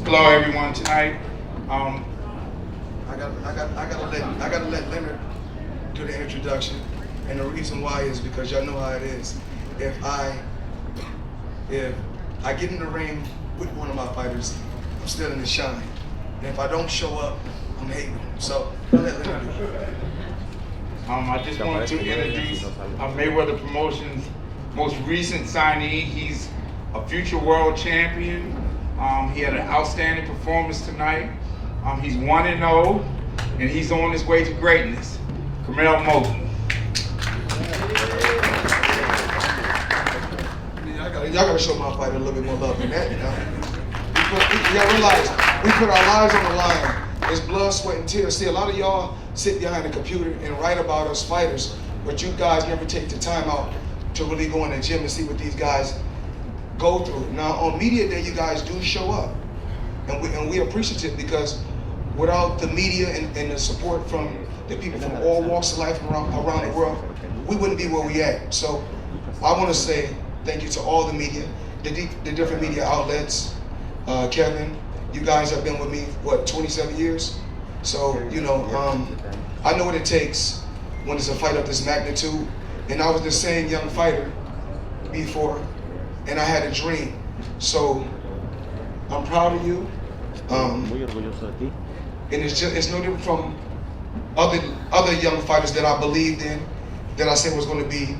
Hello, everyone. Tonight, I gotta let Leonard do the introduction, and the reason why is because y'all know how it is. If I get in the ring with one of my fighters, I'm still in the shine, and if I don't show up, I'm hating. So I'll let Leonard do it. I just wanted to introduce Mayweather Promotions' most recent signee. He's a future world champion. He had an outstanding performance tonight. He's 1-0, and he's on his way to greatness. Curmel Moton. Y'all gotta show my fighter a little bit more love than that, you know? You gotta realize, we put our lives on the line. It's blood, sweat, and tears. See, a lot of y'all sit behind the computer and write about us fighters, but you guys never take the time out to really go in the gym and see what these guys go through. Now, on media day, you guys do show up, and we appreciate because without the media and the support from the people from all walks of life around the world, we wouldn't be where we at. So I want to say thank you to all the media, the different media outlets. Kevin, you guys have been with me, 27 years? So, you know, I know what it takes when it's a fight of this magnitude. And I was the same young fighter before, and I had a dream. So I'm proud of you. And it's no different from other young fighters that I believed in, that I said was going to be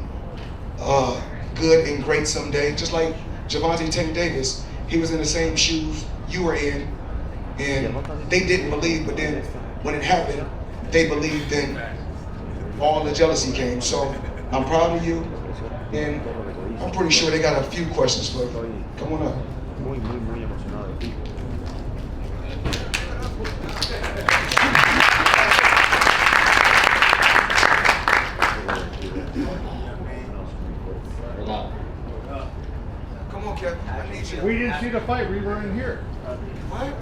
good and great someday. Just like Gervonta Tank Davis, he was in the same shoes you were in, and they didn't believe, but then when it happened, they believed, and all the jealousy came. So I'm proud of you, and I'm pretty sure they got a few questions for you. Come on up. Come on, Kevin. I need you. We didn't see the fight. We were in here. What?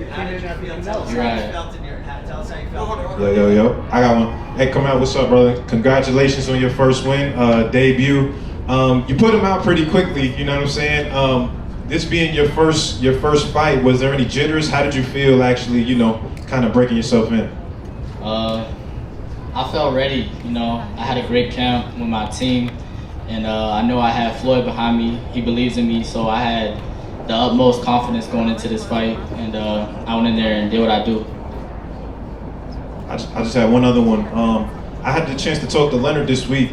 How did you feel? Tell us how you felt in your hat. Tell us how you felt. Yo. I got one. Hey, Curmel, what's up, brother? Congratulations on your first win, debut. You put him out pretty quickly, you know what I'm saying? This being your first fight, was there any jitters? How did you feel actually, you know, kind of breaking yourself in? I felt ready, you know. I had a great camp with my team, and I know I had Floyd behind me. He believes in me, so I had the utmost confidence going into this fight, and I went in there and did what I do. I just had one other one. I had the chance to talk to Leonard this week.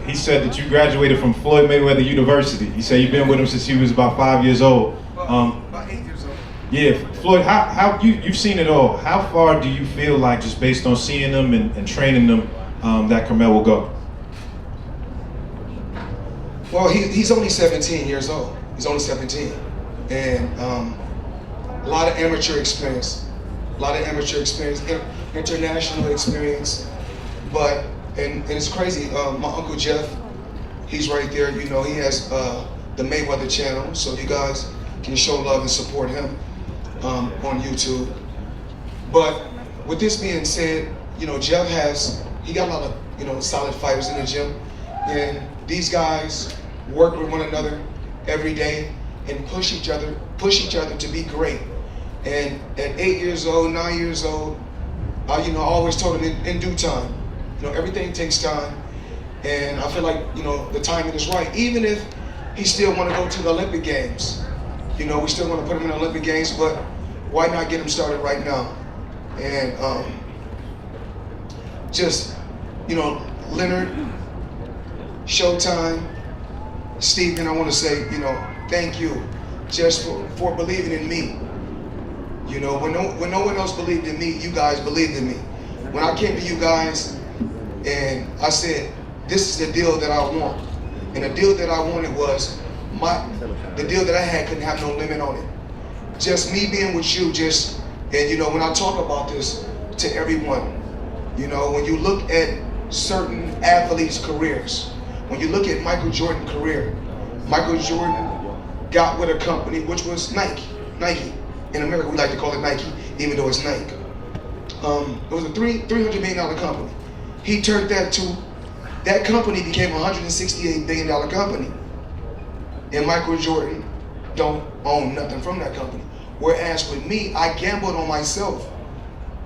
He said that you graduated from Floyd Mayweather University. He said you've been with him since he was about 5 years old. About 8 years old. Yeah, Floyd, how you've seen it all. How far do you feel like, just based on seeing them and training them, that Curmel will go? Well, he's only 17 years old. He's only 17. And a lot of amateur experience, international experience. But, and it's crazy, my Uncle Jeff, he's right there. You know, he has the Mayweather channel, so you guys can show love and support him on YouTube. But with this being said, you know, Jeff he got a lot of, you know, solid fighters in the gym. And these guys work with one another every day and push each other to be great. And at 8 years old, 9 years old, you know, I always told him in due time. You know, everything takes time, and I feel like, you know, the timing is right. Even if he still want to go to the Olympic Games, you know, we still want to put him in the Olympic Games, but why not get him started right now? And just, you know, Leonard, Showtime, Stephen, I want to say, you know, thank you just for believing in me. You know, when no one else believed in me, you guys believed in me. When I came to you guys and I said, this is the deal that I want. And the deal that I wanted was, the deal that I had couldn't have no limit on it. Just me being with you, and you know, when I talk about this to everyone, you know, when you look at certain athletes' careers, when you look at Michael Jordan's career, Michael Jordan got with a company which was Nike. In America, we like to call it Nike, even though it's Nike. It was a $300 million company. He turned that company became a $168 billion company. And Michael Jordan don't own nothing from that company. Whereas with me, I gambled on myself.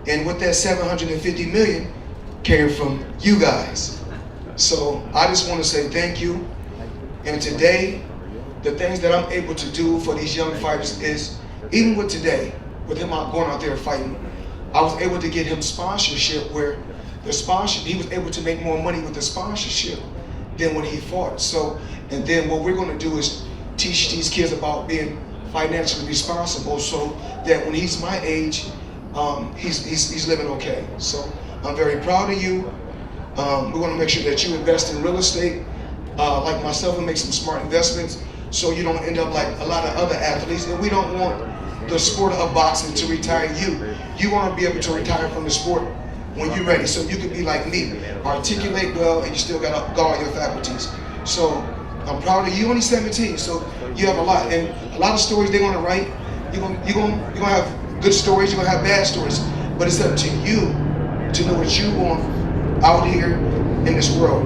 And with that 750 million came from you guys. So I just want to say thank you. And today, the things that I'm able to do for these young fighters is, even with today, with him going out there fighting, I was able to get him sponsorship where he was able to make more money with the sponsorship than when he fought. So, and then what we're going to do is teach these kids about being financially responsible so that when he's my age, he's living okay. So I'm very proud of you. We want to make sure that you invest in real estate, like myself, and make some smart investments so you don't end up like a lot of other athletes. And we don't want the sport of boxing to retire you. You want to be able to retire from the sport when you're ready, so you could be like me, articulate well, and you still got to guard your faculties. So I'm proud of you. You're only 17, so you have a lot, and a lot of stories they're gonna write. You're gonna have good stories. You're gonna have bad stories, but it's up to you to know what you want out here in this world.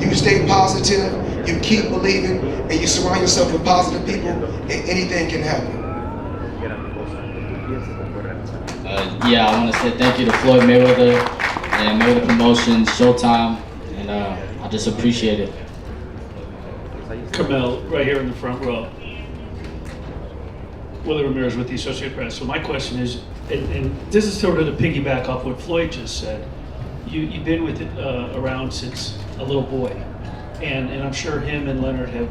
You stay positive. You keep believing, and you surround yourself with positive people, and anything can happen. Yeah, I want to say thank you to Floyd Mayweather and Mayweather Promotions, Showtime, and I just appreciate it. Curmel, right here in the front row. Willie Ramirez with the Associated Press. So my question is, and this is sort of to piggyback off what Floyd just said. You've been with it around since a little boy, and I'm sure him and Leonard have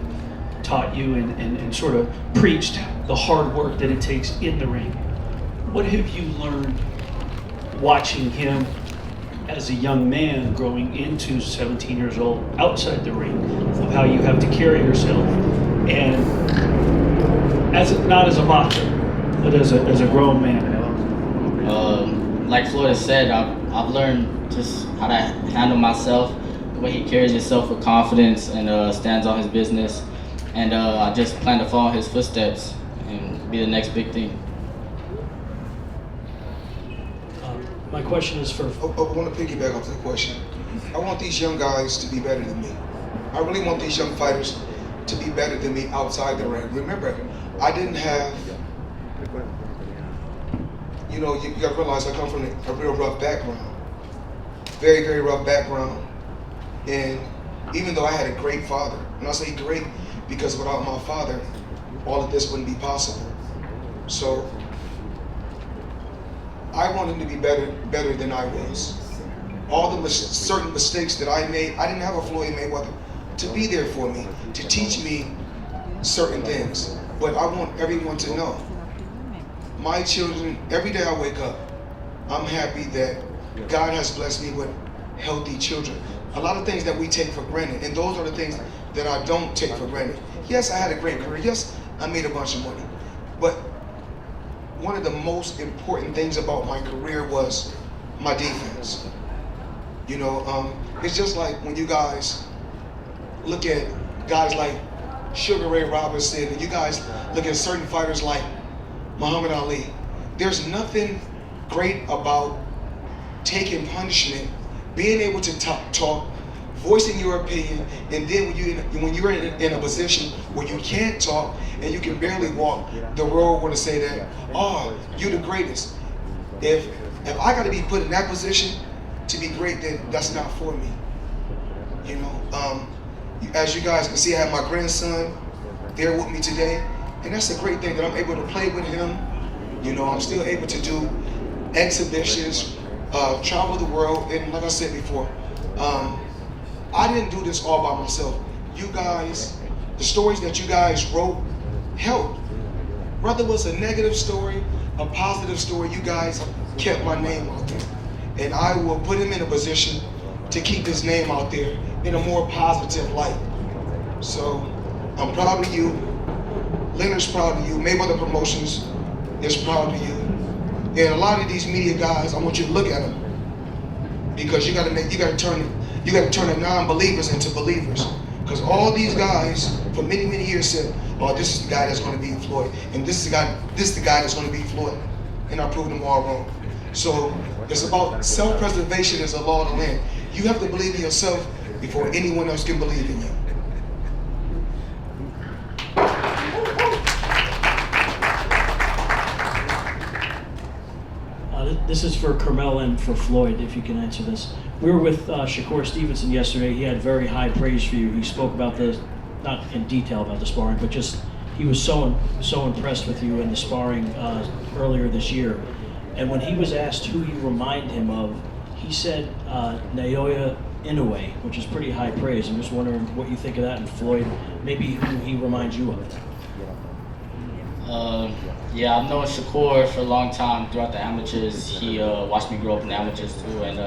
taught you and sort of preached the hard work that it takes in the ring. What have you learned watching him as a young man growing into 17 years old outside the ring, of how you have to carry yourself, and not as a boxer, but as a grown man? Like Floyd has said, I've learned just how to handle myself, the way he carries himself with confidence and stands on his business, and I just plan to follow his footsteps and be the next big thing. My question is for... I want to piggyback off the question. I want these young guys to be better than me. I really want these young fighters to be better than me outside the ring. Remember, I didn't have, you got to realize I come from a real rough background. Very, very rough background. And even though I had a great father, and I say great because without my father, all of this wouldn't be possible. So I want him to be better than I was. All the certain mistakes that I made, I didn't have a Floyd Mayweather to be there for me, to teach me certain things. But I want everyone to know, my children, every day I wake up, I'm happy that God has blessed me with healthy children. A lot of things that we take for granted, and those are the things that I don't take for granted. Yes, I had a great career. Yes, I made a bunch of money. But one of the most important things about my career was my defense. It's just like when you guys look at guys like Sugar Ray Robinson, and you guys look at certain fighters like Muhammad Ali. There's nothing great about taking punishment, being able to talk, voicing your opinion, and then when you're in a position where you can't talk and you can barely walk, the world want to say that, oh, you're the greatest. If I got to be put in that position to be great, then that's not for me. As you guys can see, I have my grandson there with me today, and that's a great thing that I'm able to play with him. I'm still able to do exhibitions, travel the world, and like I said before, I didn't do this all by myself. You guys, the stories that you guys wrote helped. Whether it was a negative story, a positive story, you guys kept my name out there. And I will put him in a position to keep his name out there in a more positive light. So I'm proud of you. Leonard's proud of you. Mayweather Promotions is proud of you. And a lot of these media guys, I want you to look at them, because you got to turn the non-believers into believers. Because all these guys for many, many years said, oh, this is the guy that's going to beat Floyd, and this is the guy that's going to beat Floyd, and I proved them all wrong. So it's about self-preservation as a law of the land. You have to believe in yourself before anyone else can believe in you. This is for Curmel and for Floyd, if you can answer this. We were with Shakur Stevenson yesterday. He had very high praise for you. He spoke about not in detail about the sparring, but just he was so impressed with you in the sparring earlier this year. And when he was asked who you remind him of, he said Naoya Inoue, which is pretty high praise. I'm just wondering what you think of that, and Floyd, maybe who he reminds you of. Yeah, I've known Shakur for a long time throughout the amateurs. He watched me grow up in the amateurs too, and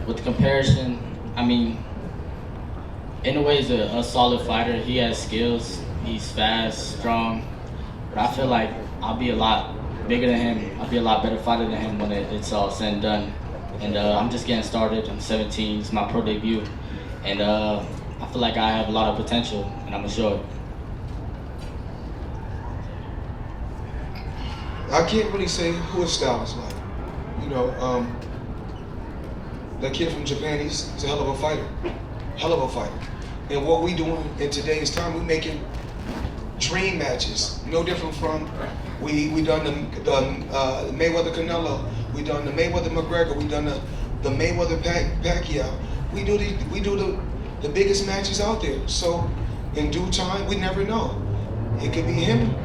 with the comparison, I mean, Inoue is a solid fighter. He has skills. He's fast, strong, but I feel like I'll be a lot bigger than him. I'll be a lot better fighter than him when it's all said and done. And I'm just getting started. I'm 17. It's my pro debut, and I feel like I have a lot of potential, and I'm sure. I can't really say who his style is like. You know, that kid from Japan, he's a hell of a fighter. Hell of a fighter. And what we doing in today's time, we making dream matches. No different from, we done the Mayweather Canelo, we done the Mayweather McGregor, we done the Mayweather Pacquiao. We do the biggest matches out there. So in due time, we never know. It could be him.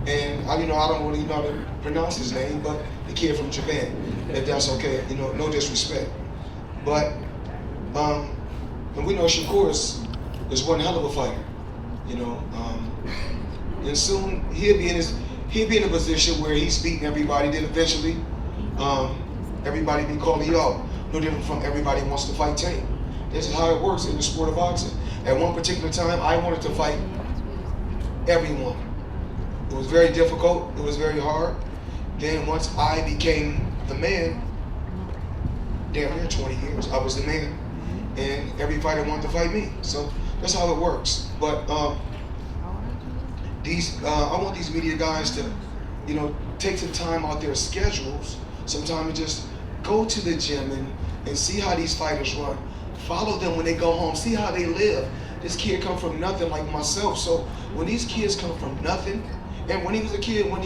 And I don't really know how to pronounce his name, but the kid from Japan, if that's okay, no disrespect. But and we know Shakur is one hell of a fighter, and soon he'll be in a position where he's beating everybody. Then eventually, everybody be calling out. No different from everybody wants to fight Tank. This is how it works in the sport of boxing. At one particular time, I wanted to fight everyone. It was very difficult. It was very hard. Then once I became the man, damn near 20 years, I was the man, and every fighter wanted to fight me. So that's how it works. But I want these media guys to, take some time out their schedules, sometime and just go to the gym and see how these fighters run. Follow them when they go home. See how they live. This kid come from nothing like myself. So when these kids come from nothing, and when he was a kid, when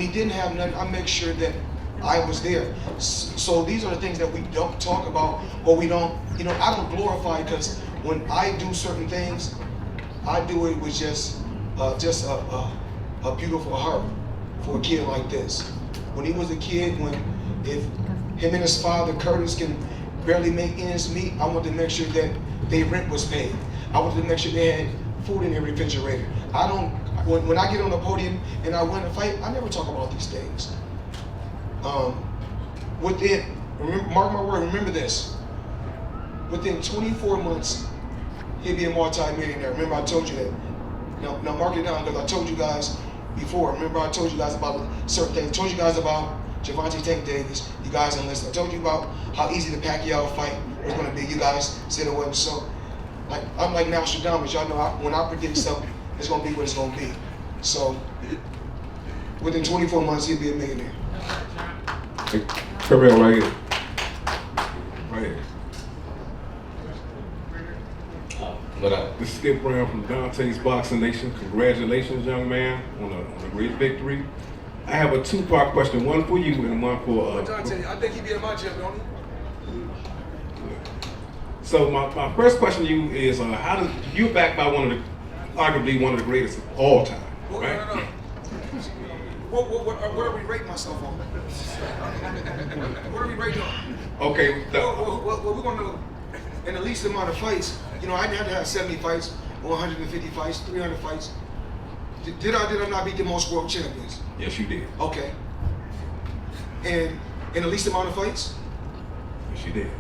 he didn't have nothing, I make sure that I was there. So these are the things that we don't talk about, or we don't, I don't glorify, because when I do certain things, I do it with just a beautiful heart for a kid like this. When he was a kid, if him and his father, Curtis, can barely make ends meet, I wanted to make sure that their rent was paid. I wanted to make sure they had food in their refrigerator. When I get on the podium and I win a fight, I never talk about these things. Mark my word, remember this. Within 24 months, he'll be a multi-millionaire. Remember I told you that. Now mark it down, because I told you guys before. Remember I told you guys about certain things. I told you guys about Gervonta Tank Davis. You guys didn't listen. I told you about how easy the Pacquiao fight was going to be. You guys said it wasn't so. I'm like Nostradamus. Y'all know when I predict something, it's going to be what it's going to be. So within 24 months, he'll be a millionaire. Hey, Curmel, right here. Right here. What up? This is Skip Brown from Dante's Boxing Nation. Congratulations, young man, on a great victory. I have a two-part question, one for you and one for... Dante, I think he be in my gym, don't he? So my first question to you is, you're backed by arguably one of the greatest of all time, right? No. What are we rating myself on? What are we rating on? Okay. Well, we're going to, in the least amount of fights, I didn't have to have 70 fights, 150 fights, 300 fights. Did I not beat the most world champions? Yes, you did. Okay. And in the least amount of fights? Yes, you did.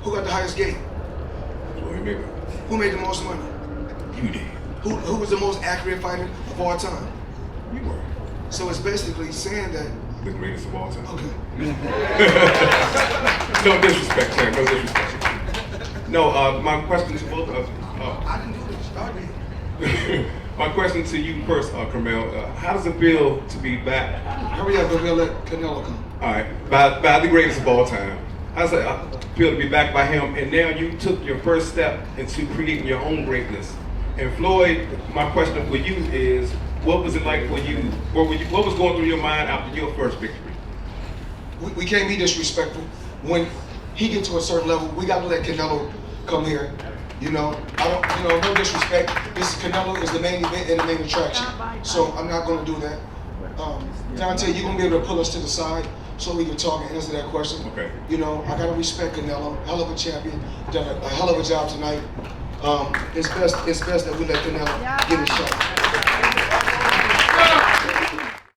Who got the highest gate? Floyd Mayweather. Who made the most money? You did. Who was the most accurate fighter of all time? You were. So it's basically saying that. The greatest of all time. Okay. No disrespect, Claire. No disrespect. No, my question to both of I didn't do this. I did. my question to you first, Curmel. How does it feel to be back? Hurry up, we'll let Canelo come. All right, by the greatest of all time. How does it feel to be backed by him? And now you took your first step into creating your own greatness. And Floyd, my question for you is, what was it like for you? What was going through your mind after your first victory? we can't be disrespectful. When he get to a certain level, we got to let Canelo come here. You know, no disrespect. This Canelo is the main event and the main attraction. So I'm not going to do that. Dante, you're going to be able to pull us to the side so we can talk and answer that question. Okay. You know, I got to respect Canelo. Hell of a champion. Done a hell of a job tonight. It's best that we let Canelo get a shot.